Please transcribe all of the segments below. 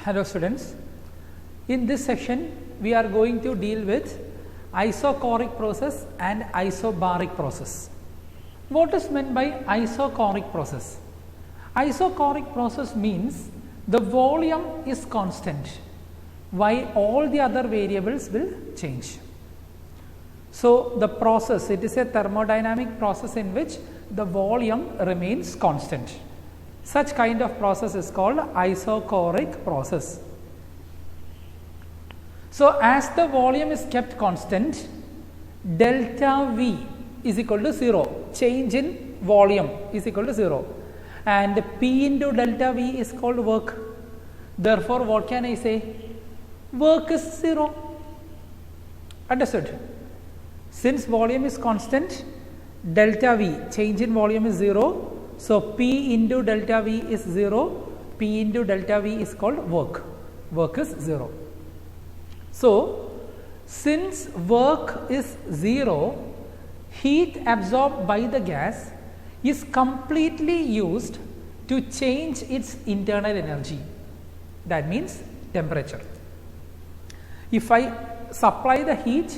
Hello students, in this section we are going to deal with isochoric process and isobaric process. What is meant by isochoric process? Isochoric process means the volume is constant while all the other variables will change. So, the process, it is a thermodynamic process in which the volume remains constant. Such kind of process is called isochoric process. So, as the volume is kept constant, delta V is equal to 0, change in volume is equal to 0, and P into delta V is called work. Therefore, what can I say? Work is 0. Understood? Since volume is constant, delta V, change in volume is 0. So, P into delta V is 0, P into delta V is called work, work is 0. So, since work is 0, heat absorbed by the gas is completely used to change its internal energy, that means temperature. If I supply the heat,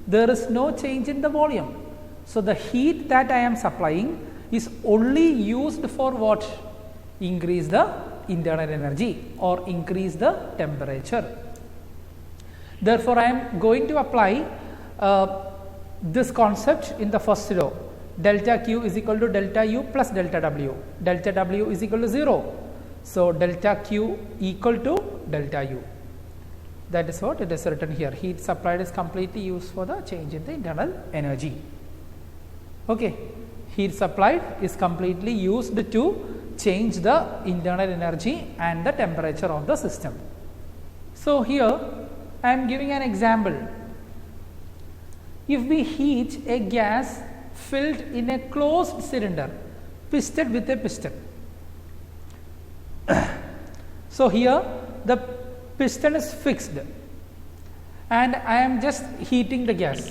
there is no change in the volume. So, the heat that I am supplying is only used for what? Increase the internal energy or increase the temperature. Therefore, I am going to apply this concept in the first law. Delta Q is equal to delta U plus delta W. Delta W is equal to 0. So, delta Q equal to delta U. That is what it is written here. Heat supplied is completely used for the change in the internal energy. Okay. Heat supplied is completely used to change the internal energy and the temperature of the system. So, here I am giving an example. If we heat a gas filled in a closed cylinder pistoned with a piston. So, here the piston is fixed and I am just heating the gas.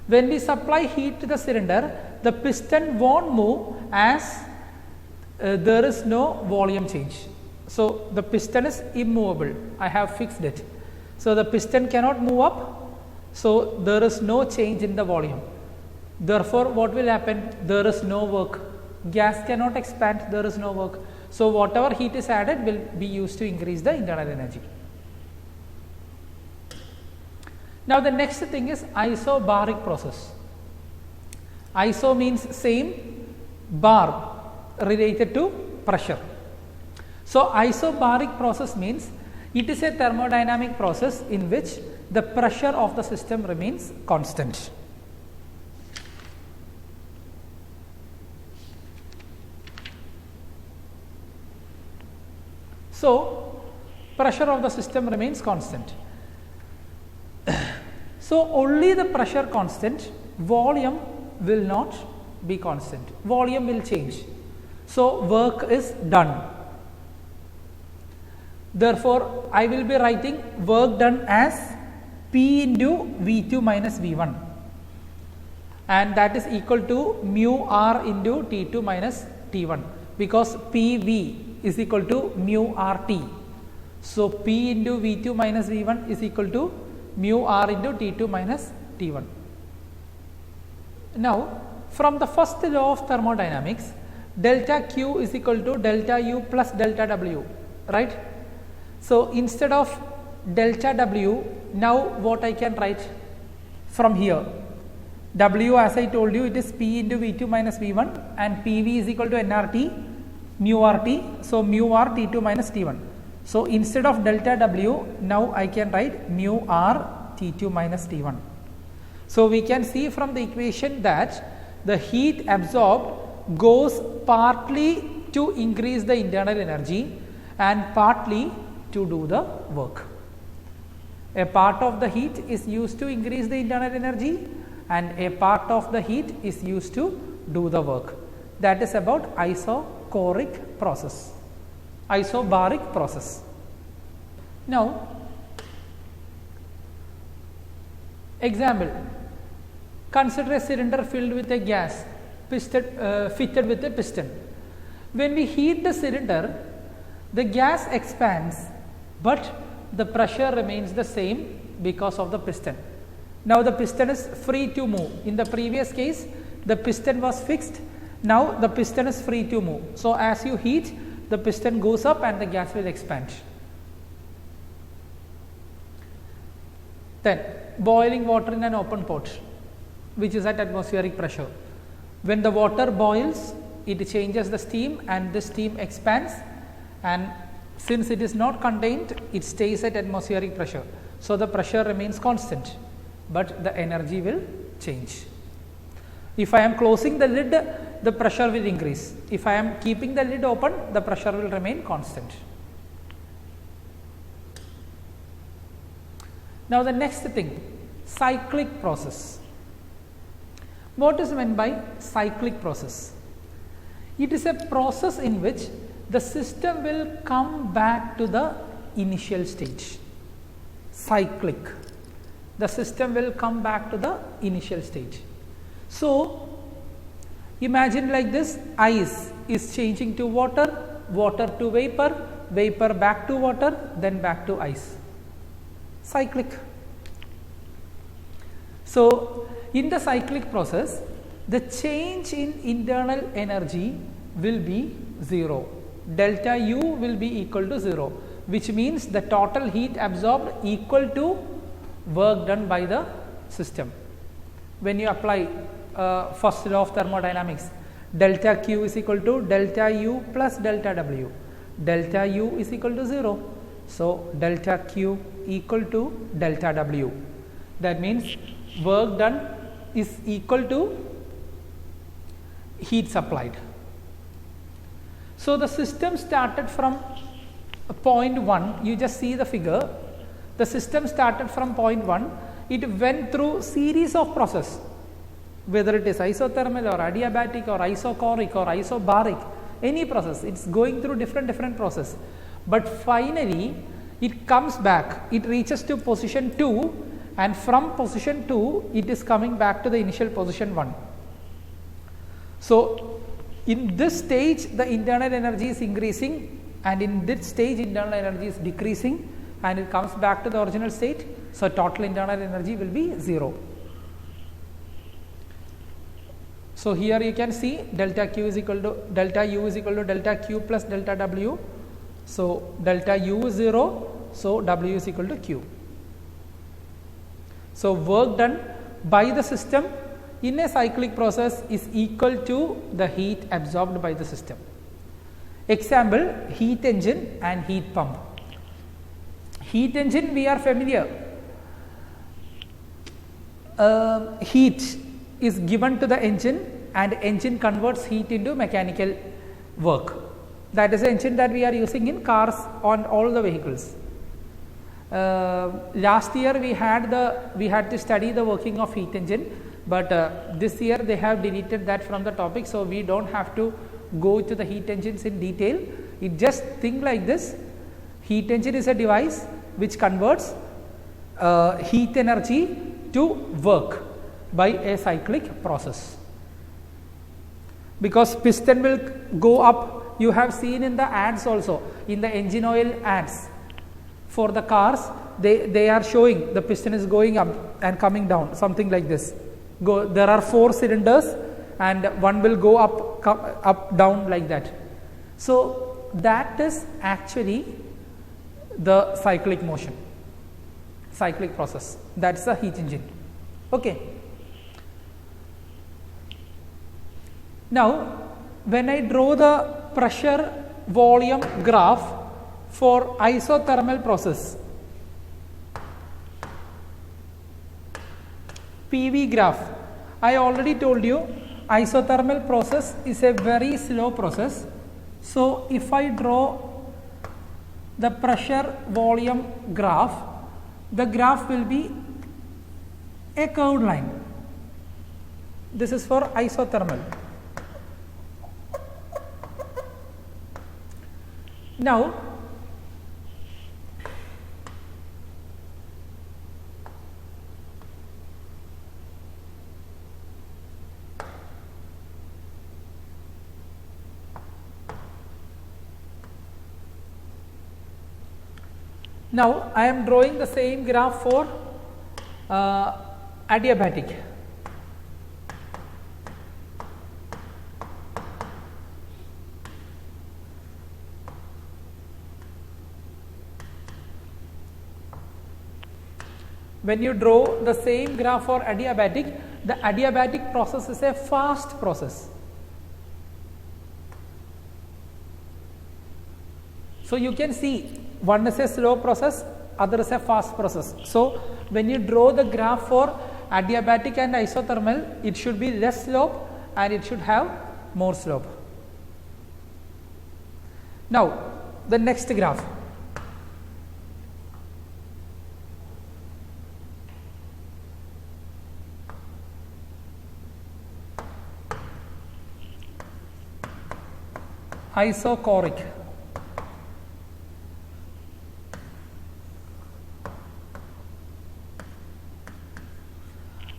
When we supply heat to the cylinder, the piston won't move as there is no volume change. So, the piston is immovable, I have fixed it. So, the piston cannot move up, so there is no change in the volume. Therefore, what will happen? There is no work. Gas cannot expand, there is no work. So, whatever heat is added will be used to increase the internal energy. Now, the next thing is isobaric process. Iso means same, bar related to pressure. So, isobaric process means it is a thermodynamic process in which the pressure of the system remains constant. So, pressure of the system remains constant. So, only the pressure constant, volume will not be constant, volume will change. So, work is done. Therefore, I will be writing work done as P into V2 minus V1, and that is equal to mu R into T2 minus T1, because PV is equal to mu RT. So, P into V2 minus V1 is equal to mu R into T2 minus T1. Now, from the first law of thermodynamics, delta Q is equal to delta U plus delta W, right? So, instead of delta W, now what I can write from here? W, as I told you, it is P into V2 minus V1, and PV is equal to nRT mu RT. So, mu R T2 minus T1. So, instead of delta W, now I can write mu R T2 minus T1. So, we can see from the equation that the heat absorbed goes partly to increase the internal energy and partly to do the work. A part of the heat is used to increase the internal energy and a part of the heat is used to do the work. That is about isochoric process, isobaric process. Now, example, consider a cylinder filled with a gas fitted with a piston. When we heat the cylinder, the gas expands but the pressure remains the same because of the piston. Now the piston is free to move. In the previous case, the piston was fixed. Now the piston is free to move. So as you heat, the piston goes up and the gas will expand. Then boiling water in an open pot, which is at atmospheric pressure. When the water boils, it changes the steam and the steam expands, and since it is not contained, it stays at atmospheric pressure. So the pressure remains constant, but the energy will change. If I am closing the lid, the pressure will increase. If I am keeping the lid open, the pressure will remain constant. Now the next thing, cyclic process. What is meant by cyclic process? It is a process in which the system will come back to the initial stage. Cyclic. The system will come back to the initial stage. So imagine like this, ice is changing to water, water to vapor, vapor back to water, then back to ice. Cyclic. So in the cyclic process, the change in internal energy will be 0. Delta U will be equal to 0, which means the total heat absorbed equal to work done by the system. When you apply first law of thermodynamics, delta Q is equal to delta U plus delta W. Delta U is equal to 0. So delta Q equal to delta W. That means work done is equal to heat supplied. So the system started from point 1, you just see the figure. The system started from point 1, it went through series of process, whether it is isothermal or adiabatic or isochoric or isobaric, any process, it is going through different process. But finally it comes back, it reaches to position 2, and from position 2 it is coming back to the initial position 1. So in this stage the internal energy is increasing, and in this stage internal energy is decreasing, and it comes back to the original state. So total internal energy will be 0. So here you can see delta Q is equal to delta U is equal to delta Q plus delta W. So delta U is 0, so W is equal to Q. So work done by the system in a cyclic process is equal to the heat absorbed by the system. Example, heat engine and heat pump. Heat engine we are familiar. Heat is given to the engine and engine converts heat into mechanical work. That is the engine that we are using in cars on all the vehicles. Last year we had to study the working of heat engine, but this year they have deleted that from the topic, so we don't have to go to the heat engines in detail. It just think like this: heat engine is a device which converts heat energy to work by a cyclic process. Because piston will go up, you have seen in the ads also, in the engine oil ads for the cars, they are showing the piston is going up and coming down, something like this. There are 4 cylinders and one will go up down like that. So that is actually the cyclic motion, cyclic process. That is the heat engine. Okay. Now when I draw the pressure volume graph for isothermal process, PV graph, I already told you isothermal process is a very slow process. So if I draw the pressure volume graph, the graph will be a curved line. This is for isothermal. Now Now I am drawing the same graph for adiabatic. When you draw the same graph for adiabatic, the adiabatic process is a fast process. So you can see one is a slow process, other is a fast process. So when you draw the graph for adiabatic and isothermal, it should be less slope and it should have more slope. Now the next graph. Isochoric.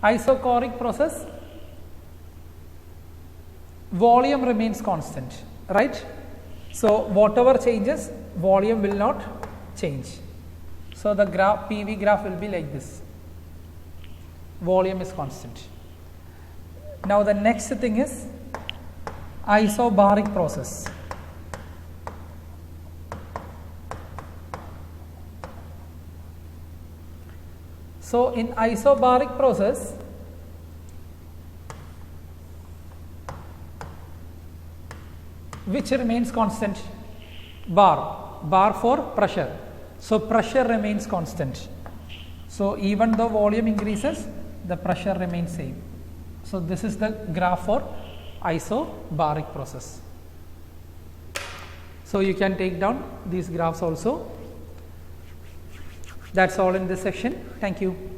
Isochoric process, volume remains constant, right? So whatever changes, volume will not change. So the graph, PV graph will be like this. Volume is constant. Now the next thing is isobaric process. So in isobaric process, which remains constant? Bar for pressure. So pressure remains constant. So even though volume increases, the pressure remains same. So this is the graph for isobaric process. So you can take down these graphs also. That's all in this section. Thank you.